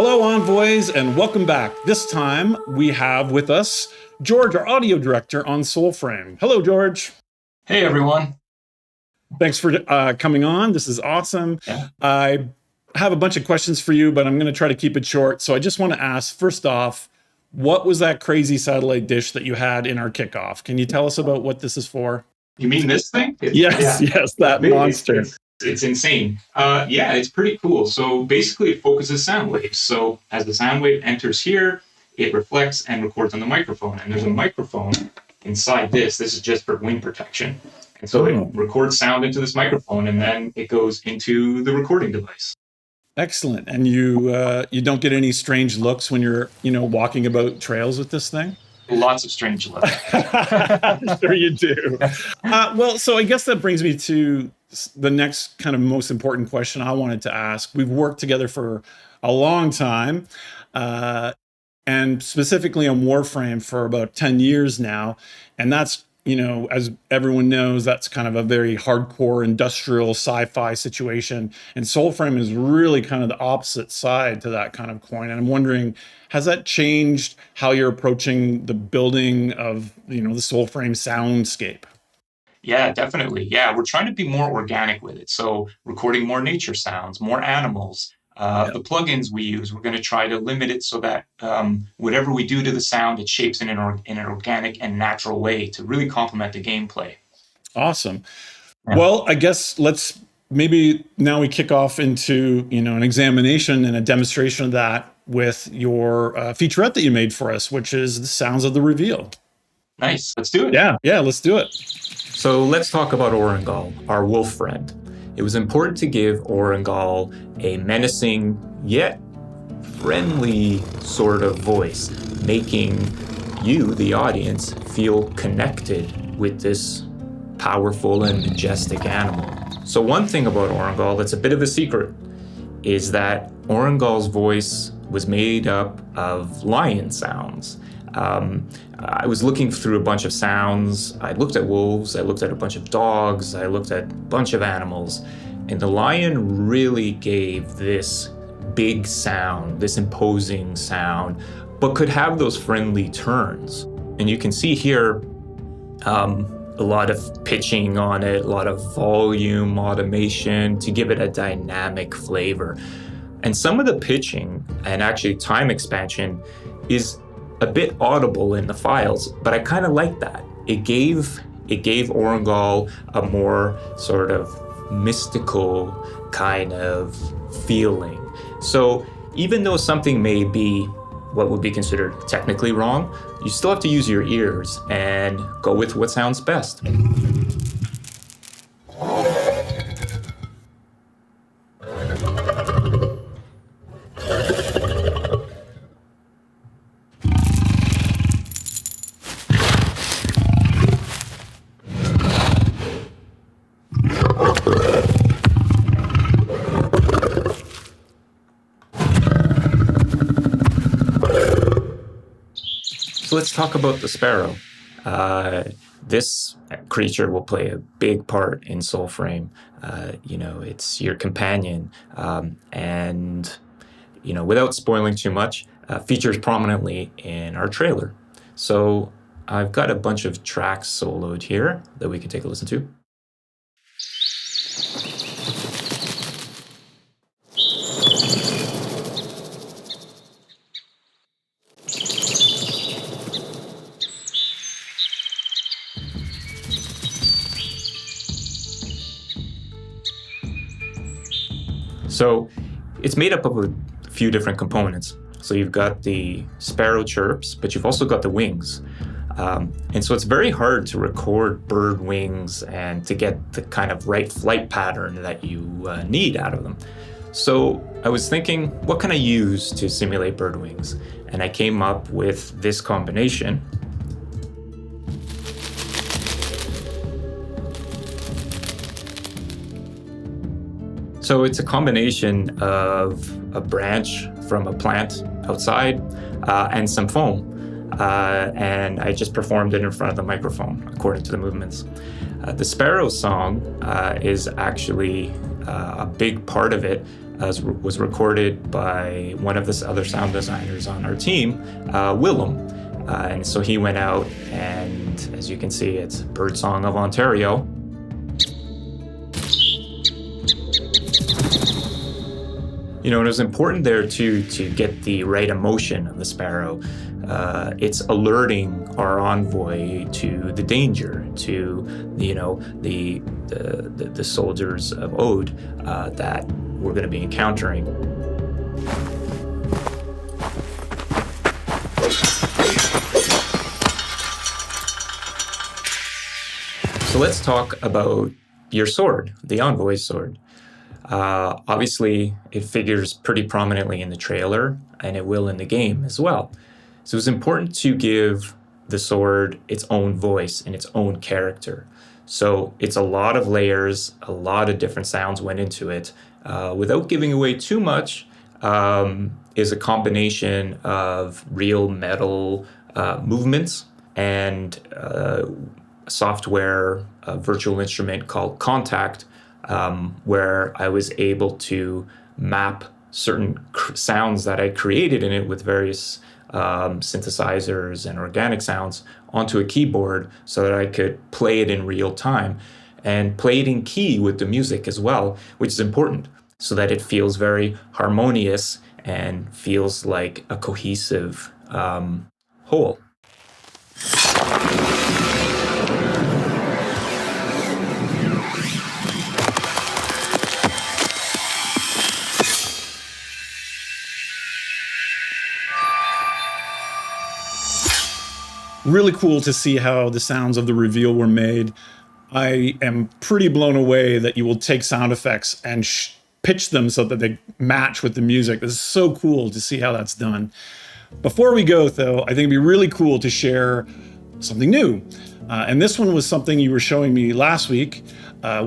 Hello, Envoys, and welcome back. This time we have with us George, our audio director on SOULFRAME. Hello, George. Hey, everyone. Thanks for coming on. This is awesome. Yeah. I have a bunch of questions for you, but I'm going to try to keep it short. So I just want to ask, first off, what was that crazy satellite dish that you had in our kickoff? Can you tell us about what this is for? You mean this thing? Yes, that monster. It's insane. Yeah, it's pretty cool. So basically it focuses sound waves. So as the sound wave enters here, it reflects and records on the microphone. And there's a microphone inside this. This is just for wind protection. And so it records sound into this microphone, and then it goes into the recording device. Excellent. And you don't get any strange looks when you're, walking about trails with this thing? Lots of strange looks. I'm sure you do. Well, so I guess that brings me to the next kind of most important question I wanted to ask. We've worked together for a long time, and specifically on Warframe for about 10 years now. And that's, as everyone knows, that's kind of a very hardcore industrial sci-fi situation. And SOULFRAME is really kind of the opposite side to that kind of coin. And I'm wondering, has that changed how you're approaching the building of, the SOULFRAME soundscape? Yeah, definitely. Yeah, we're trying to be more organic with it. So recording more nature sounds, more animals. The plugins we use, we're going to try to limit it so that whatever we do to the sound, it shapes in an organic and natural way to really complement the gameplay. Awesome. Yeah. Well, I guess maybe now we kick off into, an examination and a demonstration of that with your featurette that you made for us, which is the Sounds of the Reveal. Nice. Let's do it. Yeah, let's do it. So let's talk about Orengal, our wolf friend. It was important to give Orengal a menacing yet friendly sort of voice, making you, the audience, feel connected with this powerful and majestic animal. So one thing about Orengal that's a bit of a secret is that Orengal's voice was made up of lion sounds. I was looking through a bunch of sounds. I looked at wolves, I looked at a bunch of dogs, I looked at a bunch of animals, and the lion really gave this big sound, this imposing sound, but could have those friendly turns. And you can see here a lot of pitching on it, a lot of volume automation to give it a dynamic flavor. And some of the pitching and actually time expansion is a bit audible in the files, but I kind of like that. It gave Orengal a more sort of mystical kind of feeling. So even though something may be what would be considered technically wrong, you still have to use your ears and go with what sounds best. So let's talk about the sparrow. This creature will play a big part in SOULFRAME. It's your companion, and without spoiling too much, features prominently in our trailer. So I've got a bunch of tracks soloed here that we can take a listen to. So it's made up of a few different components. So you've got the sparrow chirps, but you've also got the wings. And so it's very hard to record bird wings and to get the kind of right flight pattern that you need out of them. So I was thinking, what can I use to simulate bird wings? And I came up with this combination. So it's a combination of a branch from a plant outside and some foam. And I just performed it in front of the microphone according to the movements. The sparrow song is actually a big part of it was recorded by one of the other sound designers on our team, Willem. And so he went out, and as you can see, it's Birdsong of Ontario. You know, it was important there to get the right emotion of the sparrow. It's alerting our envoy to the danger, to the soldiers of Ode that we're going to be encountering. So let's talk about your sword, the envoy's sword. Obviously, it figures pretty prominently in the trailer, and it will in the game as well. So it's important to give the sword its own voice and its own character. So it's a lot of layers, a lot of different sounds went into it. Without giving away too much, is a combination of real metal movements and software, a virtual instrument called Contact, where I was able to map certain sounds that I created in it with various synthesizers and organic sounds onto a keyboard so that I could play it in real time and play it in key with the music as well, which is important so that it feels very harmonious and feels like a cohesive whole. Really cool to see how the sounds of the reveal were made. I am pretty blown away that you will take sound effects and pitch them so that they match with the music. This is so cool to see how that's done. Before we go, though, I think it'd be really cool to share something new. And this one was something you were showing me last week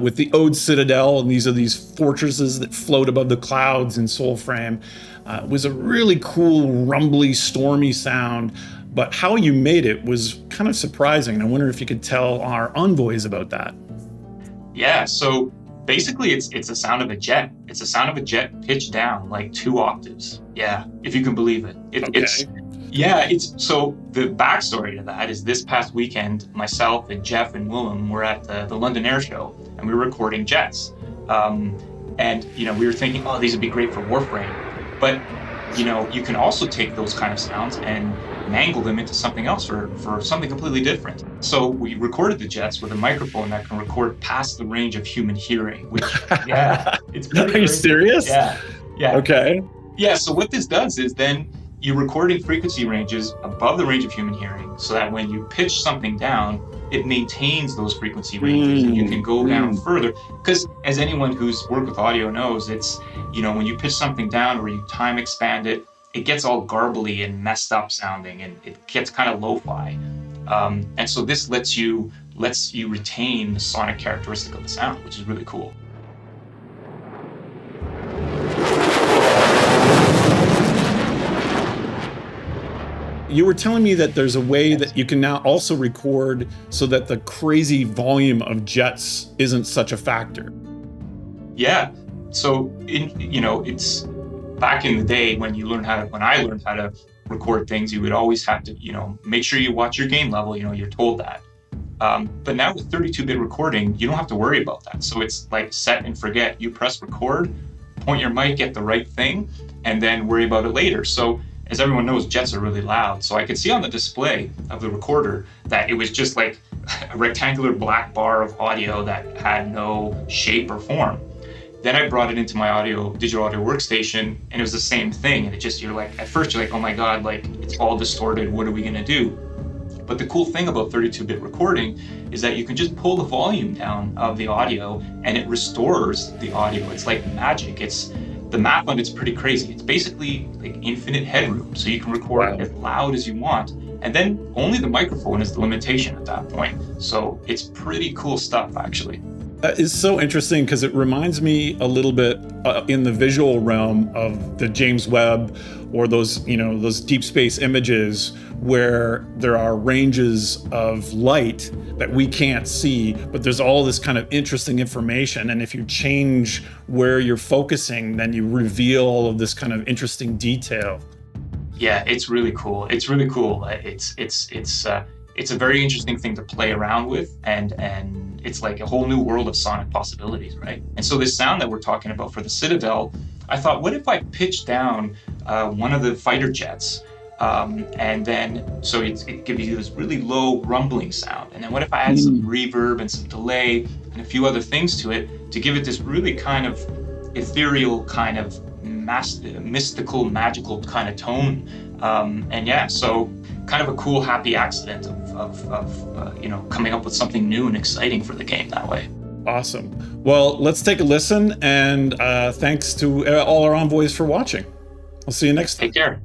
with the Ode Citadel, and these are these fortresses that float above the clouds in SOULFRAME. It was a really cool, rumbly, stormy sound. But how you made it was kind of surprising. I wonder if you could tell our envoys about that. Yeah, so basically it's the sound of a jet. It's the sound of a jet pitched down like 2 octaves. Yeah, if you can believe it. So the backstory to that is this past weekend, myself and Jeff and Willem were at the London Air Show, and we were recording jets. And we were thinking, oh, these would be great for Warframe. But you can also take those kind of sounds and mangle them into something else for something completely different. So we recorded the jets with a microphone that can record past the range of human hearing, which, yeah, it's pretty Are you serious? Yeah. Okay. Yeah, so what this does is then you're recording frequency ranges above the range of human hearing so that when you pitch something down, it maintains those frequency ranges and you can go down further. Because as anyone who's worked with audio knows, it's, when you pitch something down or you time expand it, it gets all garbly and messed up sounding, and it gets kind of lo-fi. And so this lets you retain the sonic characteristic of the sound, which is really cool. You were telling me that there's a way that you can now also record so that the crazy volume of jets isn't such a factor. Yeah. So it's back in the day when I learned how to record things, you would always have to, make sure you watch your gain level, you're told that. But now with 32-bit recording, you don't have to worry about that. So it's like set and forget. You press record, point your mic at the right thing, and then worry about it later. So as everyone knows, jets are really loud. So I could see on the display of the recorder that it was just like a rectangular black bar of audio that had no shape or form. Then I brought it into my digital audio workstation, and it was the same thing. And at first you're like, oh my God, like it's all distorted. What are we gonna do? But the cool thing about 32-bit recording is that you can just pull the volume down of the audio and it restores the audio. It's like magic. The map on it's pretty crazy. It's basically like infinite headroom. So you can record as loud as you want. And then only the microphone is the limitation at that point. So it's pretty cool stuff, actually. Is so interesting because it reminds me a little bit in the visual realm of the James Webb or those, those deep space images where there are ranges of light that we can't see, but there's all this kind of interesting information. And if you change where you're focusing, then you reveal all of this kind of interesting detail. Yeah, it's really cool. It's really cool. It's a very interesting thing to play around with, and it's like a whole new world of sonic possibilities, right? And so this sound that we're talking about for the Citadel, I thought, what if I pitched down one of the fighter jets, and then so it gives you this really low rumbling sound, and then what if I add some reverb and some delay and a few other things to it to give it this really kind of ethereal, kind of mystical, magical kind of tone, and yeah, so kind of a cool, happy accident of coming up with something new and exciting for the game that way. Awesome. Well, let's take a listen, and thanks to all our envoys for watching. I'll see you next time. Take care.